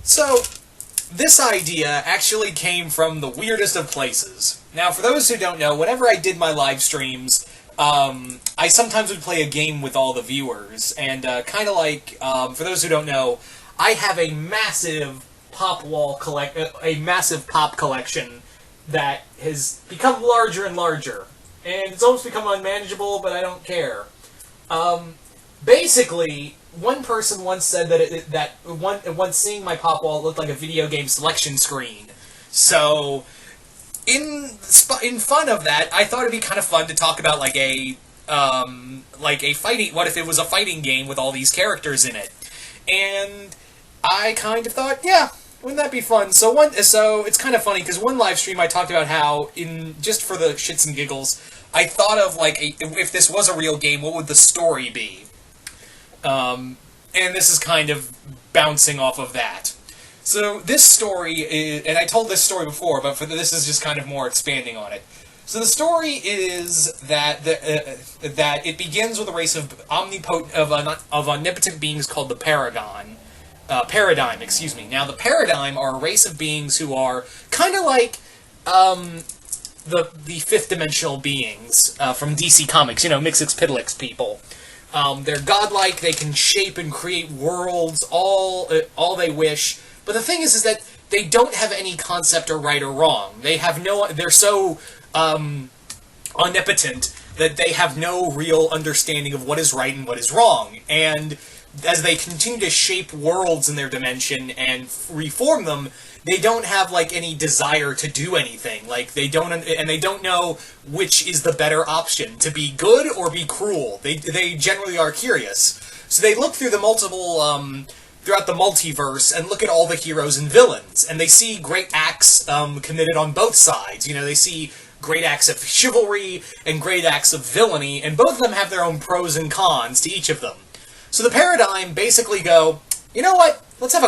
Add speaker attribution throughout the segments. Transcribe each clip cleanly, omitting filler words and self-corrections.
Speaker 1: So, this idea actually came from the weirdest of places. Now, for those who don't know, whenever I did my live streams, I sometimes would play a game with all the viewers, and kind of like, for those who don't know, I have a massive pop collection that has become larger and larger, and it's almost become unmanageable, but I don't care. Basically, one person once said that once seeing my pop wall, it looked like a video game selection screen. So, in fun of that, I thought it'd be kind of fun to talk about like a fighting. What if it was a fighting game with all these characters in it? And I kind of thought, yeah, wouldn't that be fun? So it's kind of funny because one live stream I talked about how just for the shits and giggles, I thought of like if this was a real game, what would the story be? And this is kind of bouncing off of that. So this story is, and I told this story before, but this is just kind of more expanding on it. So the story is that that it begins with a race of omnipotent beings called the Paradigm. Excuse me. Now the Paradigm are a race of beings who are kind of like the fifth dimensional beings from DC Comics. You know, Mixix-Piddlix people. They're godlike. They can shape and create worlds all they wish. But the thing is that they don't have any concept of right or wrong. They're so omnipotent that they have no real understanding of what is right and what is wrong. And as they continue to shape worlds in their dimension and reform them, they don't have like any desire to do anything. Like they don't know which is the better option, to be good or be cruel. They generally are curious. So they look through the multiple throughout the multiverse and look at all the heroes and villains, and they see great acts committed on both sides. You know, they see great acts of chivalry and great acts of villainy, and both of them have their own pros and cons to each of them. So the Paradigm basically go, you know what? Let's have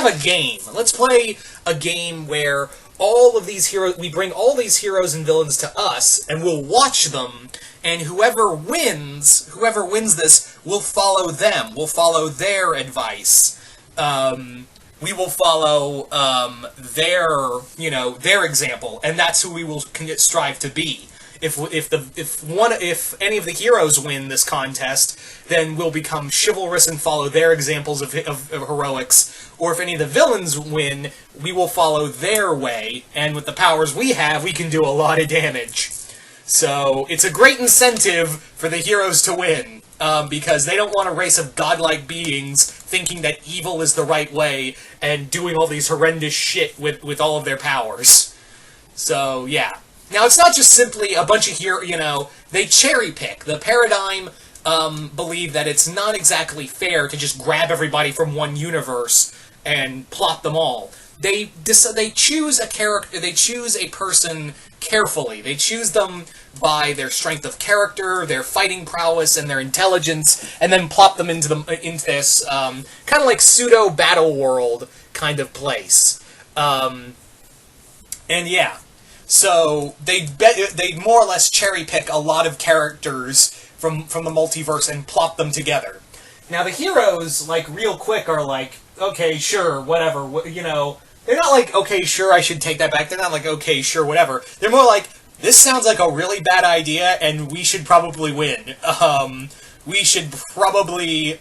Speaker 1: a game. Let's play a game where all of these heroes, we bring all these heroes and villains to us, and we'll watch them. And whoever wins this, will follow them. We'll follow their advice. We will follow their example, and that's who we will strive to be. If any of the heroes win this contest, then we'll become chivalrous and follow their examples of heroics. Or if any of the villains win, we will follow their way, and with the powers we have, we can do a lot of damage. So it's a great incentive for the heroes to win, because they don't want a race of godlike beings thinking that evil is the right way and doing all these horrendous shit with all of their powers. So yeah. Now, it's not just simply a bunch of they cherry pick. The Paradigm believe that it's not exactly fair to just grab everybody from one universe and plot them all. They choose a character, they choose a person carefully. They choose them by their strength of character, their fighting prowess, and their intelligence, and then plop them into this kind of like pseudo battle world kind of place. And yeah. So they more or less cherry pick a lot of characters from the multiverse and plop them together. Now the heroes, like real quick, are like, okay, sure, whatever, They're not like, okay, sure, I should take that back. They're not like, okay, sure, whatever. They're more like, this sounds like a really bad idea, and we should probably win. We should probably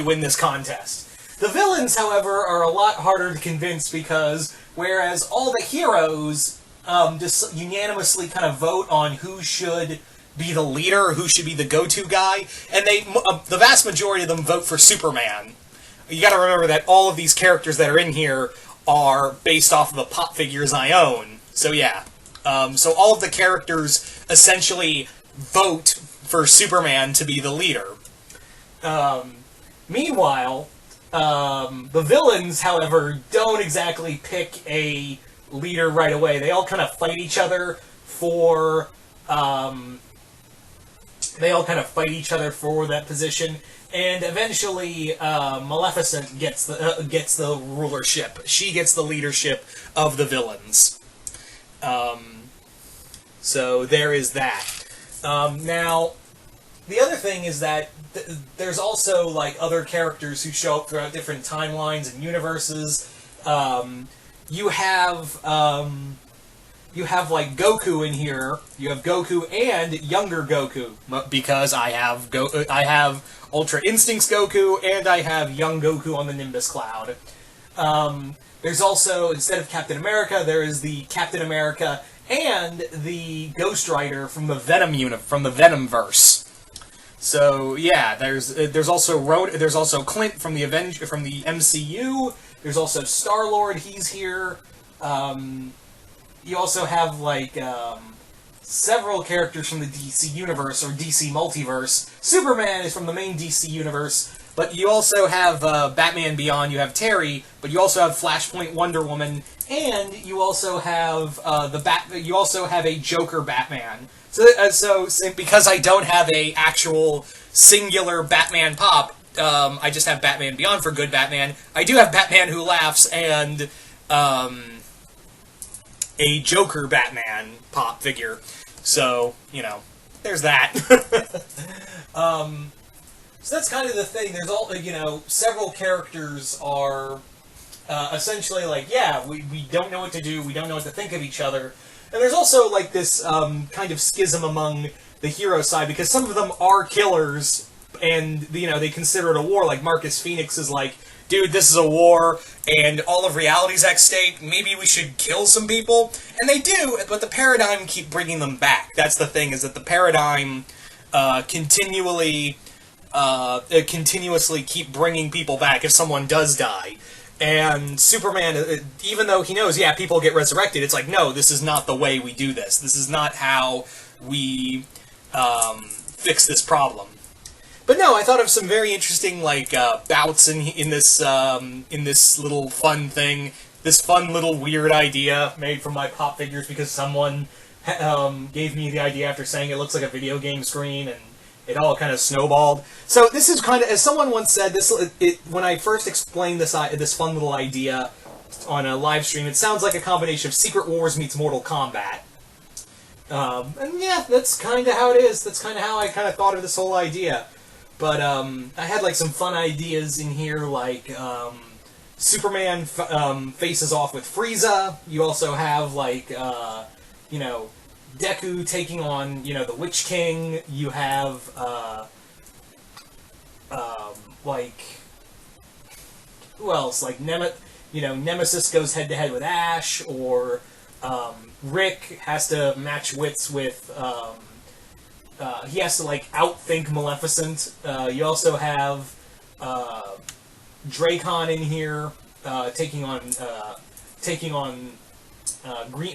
Speaker 1: win this contest. The villains, however, are a lot harder to convince because whereas all the heroes just unanimously kind of vote on who should be the leader, who should be the go-to guy, and the vast majority of them vote for Superman. You gotta remember that all of these characters that are in here are based off of the pop figures I own. So yeah. So all of the characters essentially vote for Superman to be the leader. Meanwhile, the villains, however, don't exactly pick a leader right away. They all kind of fight each other for that position, and eventually Maleficent gets the rulership. She gets the leadership of the villains. So there is that. Now, the other thing is that there's also like other characters who show up throughout different timelines and universes. You have like Goku in here. You have Goku and younger Goku because I have Ultra Instincts Goku and I have young Goku on the Nimbus Cloud. There's also, instead of Captain America, there is the Captain America and the Ghost Rider from the Venom verse. So yeah, there's also Clint from the MCU. There's also Star-Lord. He's here. You also have like several characters from the DC universe or DC multiverse. Superman is from the main DC universe. But you also have Batman Beyond, you have Terry, but you also have Flashpoint Wonder Woman, and you also have you also have a Joker Batman. So because I don't have a actual singular Batman pop, I just have Batman Beyond for good Batman. I do have Batman Who Laughs and a Joker Batman pop figure. So, you know, there's that. So that's kind of the thing. There's several characters are essentially like, yeah, we don't know what to do, we don't know what to think of each other. And there's also like this kind of schism among the hero side, because some of them are killers, and they consider it a war. Like Marcus Phoenix is like, dude, this is a war, and all of reality's at stake, maybe we should kill some people. And they do, but the Paradigm keep bringing them back. That's the thing, is that the Paradigm continuously keep bringing people back if someone does die. And Superman, even though he knows, yeah, people get resurrected, it's like, no, this is not the way we do this. This is not how we fix this problem. But no, I thought of some very interesting like bouts in this little fun thing, this fun little weird idea made from my pop figures because someone gave me the idea after saying it looks like a video game screen, and it all kind of snowballed. So this is kind of, as someone once said, when I first explained this fun little idea on a live stream, it sounds like a combination of Secret Wars meets Mortal Kombat. And yeah, that's kind of how it is. That's kind of how I kind of thought of this whole idea. But I had like some fun ideas in here, like Superman faces off with Frieza. You also have like Deku taking on the Witch King. You have like who else? Like Nemesis goes head to head with Ash, or Rick has to match wits with. He has to like outthink Maleficent. You also have Dracon in here taking on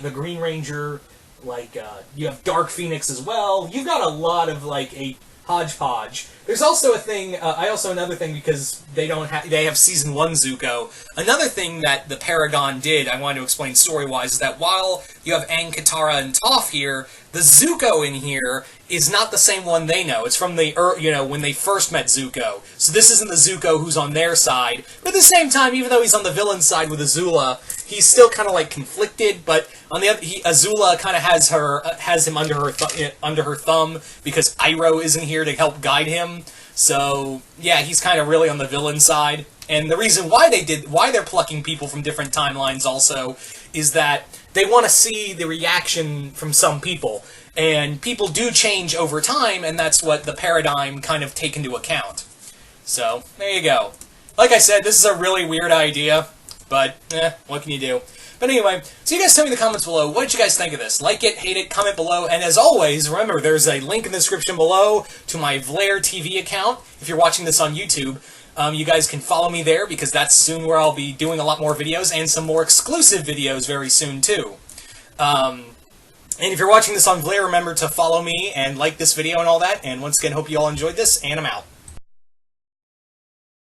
Speaker 1: the Green Ranger. Like you have Dark Phoenix as well. You've got a lot of like a hodgepodge. There's also a thing. Another thing, because they have Season 1 Zuko. Another thing that the Paragon did, I wanted to explain story-wise, is that while you have Aang, Katara, and Toph here, the Zuko in here is not the same one they know. It's from when they first met Zuko. So this isn't the Zuko who's on their side. But at the same time, even though he's on the villain side with Azula, he's still kind of like conflicted. But on the other, Azula kind of has him under her thumb because Iroh isn't here to help guide him. So yeah, he's kind of really on the villain side. And the reason why they're plucking people from different timelines also is that they want to see the reaction from some people. And people do change over time, and that's what the Paradigm kind of take into account. So, there you go. Like I said, this is a really weird idea, but, what can you do? But anyway, so you guys tell me in the comments below, what did you guys think of this? Like it, hate it, comment below, and as always, remember, there's a link in the description below to my Vlaire TV account, if you're watching this on YouTube. You guys can follow me there, because that's soon where I'll be doing a lot more videos, and some more exclusive videos very soon, too. And if you're watching this on Vlaire, remember to follow me and like this video and all that, and once again, hope you all enjoyed this, and I'm out.